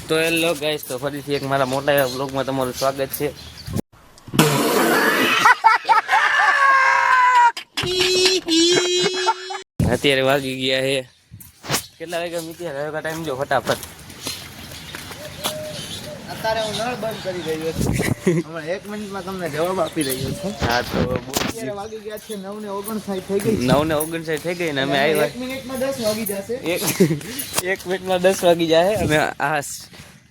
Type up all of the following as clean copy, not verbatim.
તો hello guys, તો ફરીથી એક મારા મોટા એવા બ્લોગમાં તમારું સ્વાગત છે. અત્યારે વાગી ગયા છે કેટલા વાગ્યા મિત્યા રહ્યો ટાઈમ જો ફટાફટ. અત્યારે હું નળ બંધ કરી રહ્યો છું. હમણાં 1 મિનિટમાં તમને જવાબ આપી રહ્યો છું. હા તો અત્યારે વાગી ગયા છે 9:59 થઈ ગઈ. 9:59 થઈ ગઈ ને અમે આવ્યા 1 મિનિટમાં 10 વાગી જશે. 1 મિનિટમાં 10 વાગી જાય. અને આ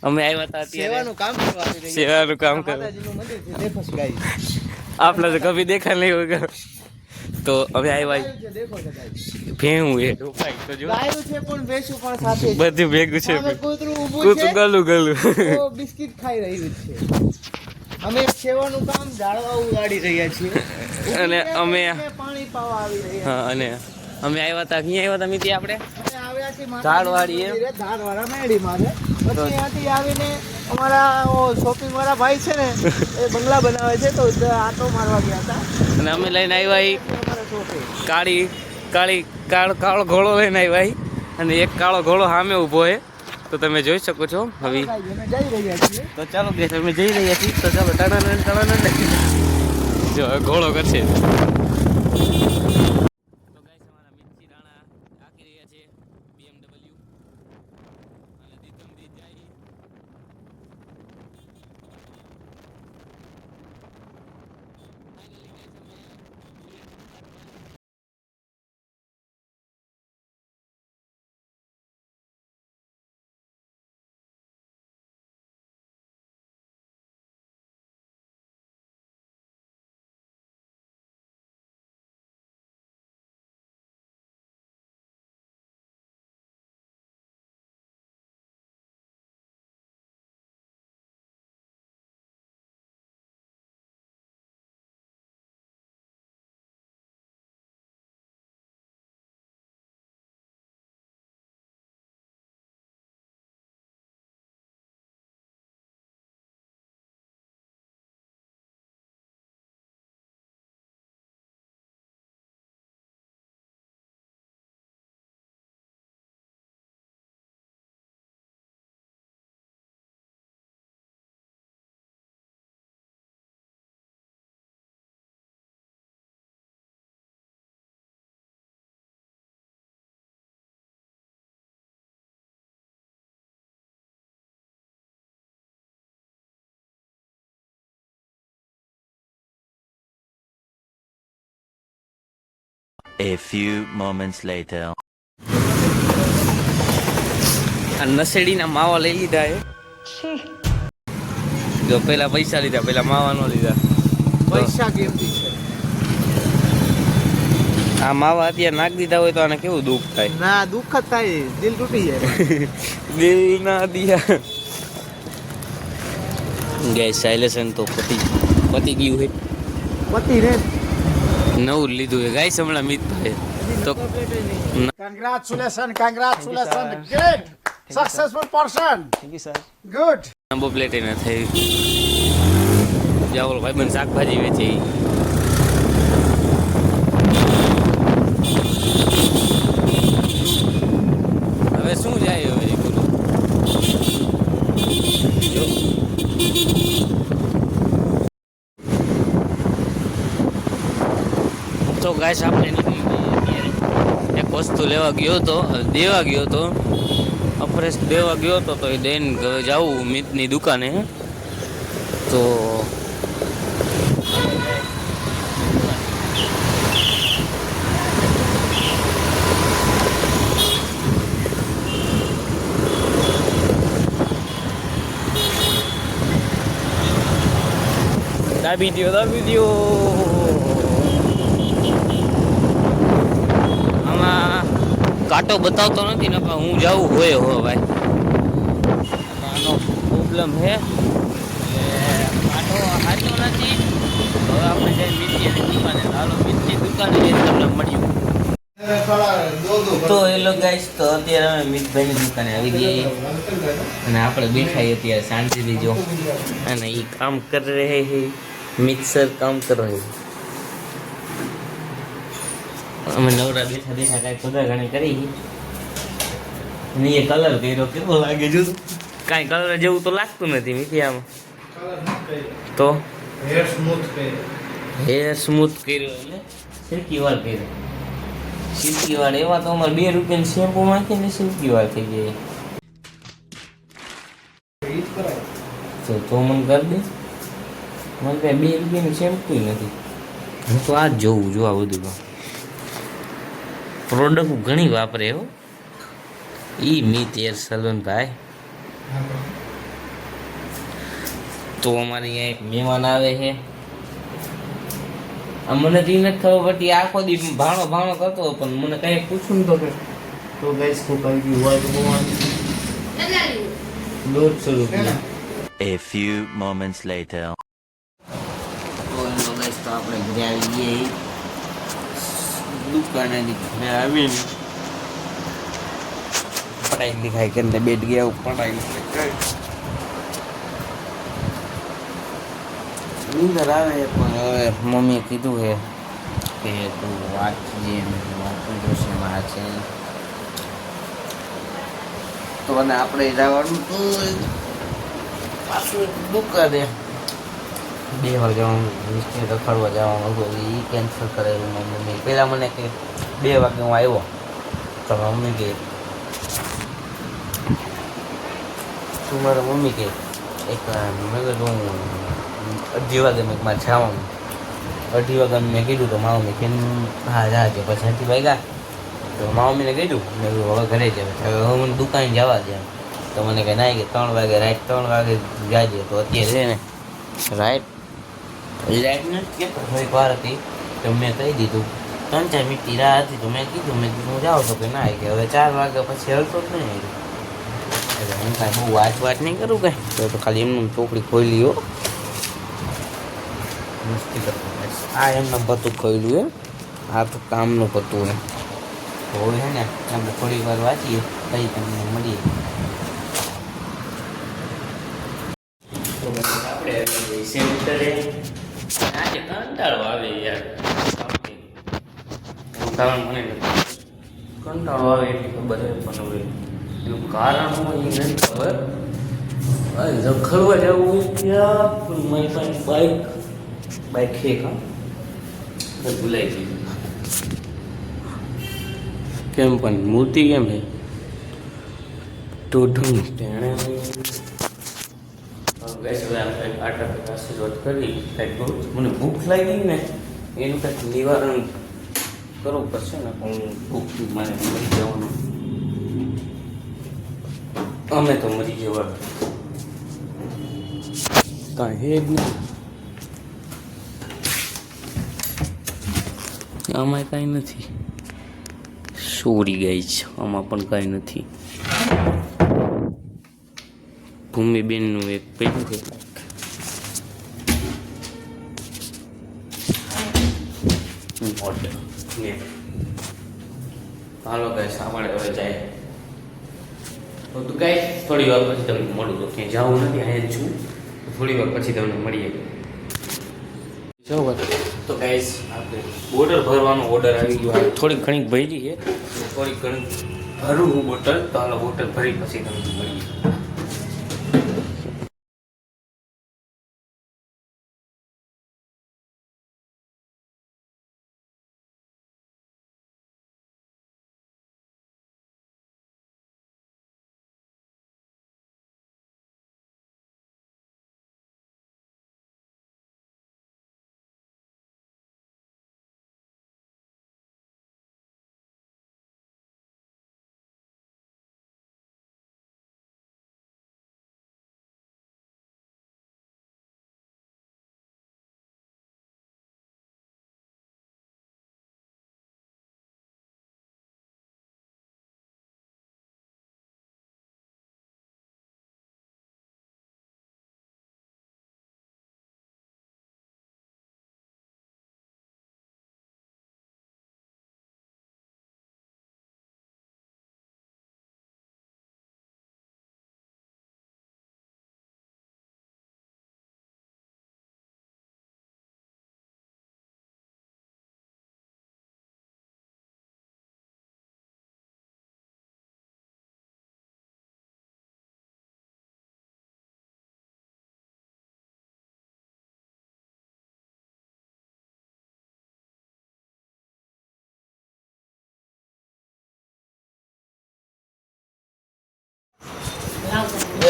અમે આવ્યા હતા સેવાનું કામ કરવા આવી રહ્યા. સેવાનું કામ કરે. માતાજીનું મંદિર છે, દેખો છો ગાઈસ. आपने तो कभी देखा नहीं होगा. तो अभी आई भाई દેખો છો ગાઈસ. ભેહું એ ઢોકાઈ તો જો ગાયું છે પણ ભેંસું પણ સાથે છે. બધું ભેગું છે. સામે કૂતરું ઊભું કૂતરું છે. ગલું ગલું તો બિસ્કિટ ખાઈ રહ્યું છે. અમે સેવાનું કામ ઝાડવા ઉગાડી રહ્યા છીએ. અને અમે પાણી પાવા આવી રહ્યા હા અને અમે આવ્યા હતા ક્યાં આવ્યા હતા મિતિ આપણે અમે આવ્યા છીએ ધારવાડી એમ? ધારવાડા મેડી મારે. પછી ત્યાંથી આવીને અમારા શોપિંગ વાળા ભાઈ છે ને એ બંગલા બનાવે છે તો આટો મારવા ગયા હતા. અને અમે લઈને આવ્યા ઈ અમારા શોપિંગ કાળો ઘોડો લઈને આવ્યા ઈ. અને એક કાળો ઘોડો સામે ઊભો છે તો તમે જોઈ શકો છો. હવે અમે જઈ રહ્યા છીએ. તો ચાલો કે અમે જઈ રહ્યા છીએ. તો ચાલો ટણાનન જો હવે ઘોડો કરશે. A few moments later. આ નસેડીના માવા લઈ લીધા છે. જો પેલા પૈસા લીધા, પેલા માવા નો લીધા. પૈસા કેમથી છે? આ માવા અત્યારે નાખી દીધા હોય તો આને કેવું દુઃખ થાય. ના દુઃખ જ થાય, દિલ તૂટી જાય. દિલ ના દિયા ગેસ સાયલેશન તો પતી ગયું છે. પતિ રે નવું લીધું છે ગાઈસ હમણાં મિતભાઈ. તો congratulations great successful person. Thank you sir. Good. લાંબો પ્લેટ એને થઈ જાવ ભાઈ બન શાકભાજી વેચે ઈ. હવે શું જાય હવે બોલો. જો તો ગાઈસ આપણે નીકળી ગઈએ અત્યારે. એક વસ્તુ દેવા ગયો હતો અફરેશ દેવા ગયો હતો તો એ દઈને જાવું મિતની દુકાને. તો દાબી દ્યો આમાં કાંટો બતાવતો નથી ને હું જાઉં હોય હો ભાઈ. આનો પ્રોબ્લેમ છે કાંટો સાચો નથી. હવે આપણે જઈ મિત્રની દુકાને. હાલો મિત્રની દુકાને જઈને તમને મળ્યું. તો હેલો ગાઈસ, તો અત્યારે અમે મિતભાઈની દુકાને આવી ગયા અને આપણે બેઠા અત્યારે શાંતિથી જો. અને એ કામ કરી રહે છે, મિક્સર કામ कर रहे हैं. અમે નવરા બેઠા કાંઈ ખુદા ઘણી કરી ને એ કલર કર્યો કેવો લાગે જો. કાંઈ કલર જેવું તો લાગતું નથી મીઠિયામાં કલર ન કર્યો, તો હેર સ્મૂથ કર્યો. હેર સ્મૂથ કર્યો એટલે સિલ્કી વાળ કર્યો. સિલ્કી વાળ એવા તો અમારે 2 રૂપિયાની શેમ્પુ નાખીને સિલ્કી વાળ થઈ જાય. ઈ જ કરાય. તો મને કરી દે. મને કાંઈ 2 રૂપિયાની શેમ્પુ નથી. હું તો આ જ જોઉં છું આ બધું. પ્રોડક્ટ ઘણી વાપરે હો ઈ મીત હેર સલૂન ભાઈ. તો અમારે અહીંયા એક મહેમાન આવે છે. આ મને તો ઈ નથી ખબર પડતી આખો દી ભાણો કરતો પણ મને કઈ પૂછવું તો કે તો ગઈશ હું કઈ ગયું હોય તો બોલવાનું. 150 રૂપિયા. A few moments later. તો ગઈશ તો આપણે ઘરે આવી ગઈએ દુકાનેથી ઘરે આવીને પઢાઈ લિખાઈ કરીને બેઠ ગયા પઢાઈ લિખાઈ નીંદર આવે પણ હવે મમ્મીએ કીધું છે કે તું વાંચજે વાંચું જોશે મારા છે તો અને આપણે જવાનું તો પાછું દુકાને 2 વાગે મિસ્ત્રી રખડવા જવાનું હતું એ કેન્સલ કરેલું મમ્મી. પહેલાં મને કે 2 વાગે હું આવ્યો તો મમ્મી કે તું મારા મમ્મી કે એક મેં કીધું હું 2:30 વાગે મેં મારે જવાનું 2:30 વાગે મેં કીધું તો મારા મમ્મી કે હા જાજે પછી 8 વાગ્યા તો મારા મમ્મીને કીધું મેં કીધું હવે ઘરે જાય હવે મને દુકાને જવા દે તો મને કહે ના કે 3 વાગે રાઈટ 3 વાગે જાજે તો અત્યારે છે ને રાઈટ નથી કહેતો થોડીક વાર હતી તો મેં કહી દીધું 3-4 મિનિટની રાહ હતી તો મેં કીધું હું જાઉં તો કે ના કે હવે 4 વાગ્યા પછી હલતો જ નહીં એટલે હું કાંઈ બહુ વાત નહીં કરું કાંઈ તો ખાલી એમનું ચોપડી ખોલી હો મસ્તી કરતો આ એમનું પતું ખોલ્યું હે આ તો કામનું પતું હે તો હવે છે ને આપણે થોડીક વાર વાંચીએ પછી તમને મળીએ. તો પછી આપણે સેન્ટરે આજે કંટાળો આવે યાર કારણ મને કંટાળો આવે એટલી ખબર છે પણ હવે એનું કારણ હોય એ નથી ખબર. રખડવા જવું હોય ત્યાં પણ મારી પાસે બાઇક છે કાં ભૂલાઈ ગઈ કેમ પણ મૂર્તિ કેમ છે ટોઢું તેણે આટલા આશીર્વાદ કરી કંઈક મને ભૂખ લાગી ને એનું કંઈક નિવારણ કરવું પડશે ને હું ભૂખ મને મરી જવાનું અમે તો મરી જવાનું કાંઈ હે જ નહીં આમાં કાંઈ નથી સોરી ગઈ છે આમાં પણ કાંઈ નથી. ભૂમિબેનનું એક પેલું છે હાલો ગાઈસ આપણે હવે જાય તો ગાઈસ થોડી વાર પછી તમને મળું તો ક્યાંય જવું નથી અહીંયા જ છું થોડી વાર પછી તમને મળીએ. તો ગાઈસ આપણે બોટલ ભરવાનો ઓર્ડર આવી ગયો થોડીક ઘણી ભરી છે થોડીક ઘણી ભરું હું બોટલ તો હાલો બોટલ ભરી પછી તમને મળીએ.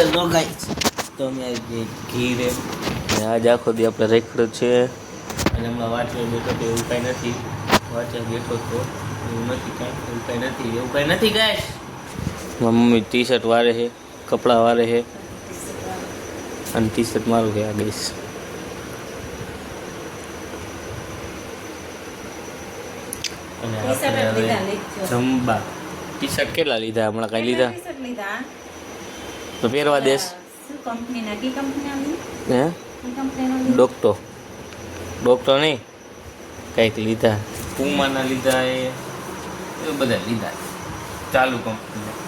તો ગાઈસ તો અમે આજે ઘી રે અને આજ આખો દી આપણે રેખડ છે અને હમણાં વાંચવા બેઠો તો એવું કાંઈ નથી વાંચવા બેઠો તો એવું નથી કાંઈ એવું કાંઈ નથી ગાઈસ મમ્મી ટી શર્ટ વારે છે કપડાં વારે છે અને ટી શર્ટ મારું છે આ ગઈશ અને આપણે હવે જમવા ટી શર્ટ કેટલા લીધા હમણાં કાંઈ લીધા તો પહેરવા દેશ હે ડોક્ટર નહીં કંઈક લીધા પૂમાના લીધા એ બધા લીધા ચાલુ કંપનીના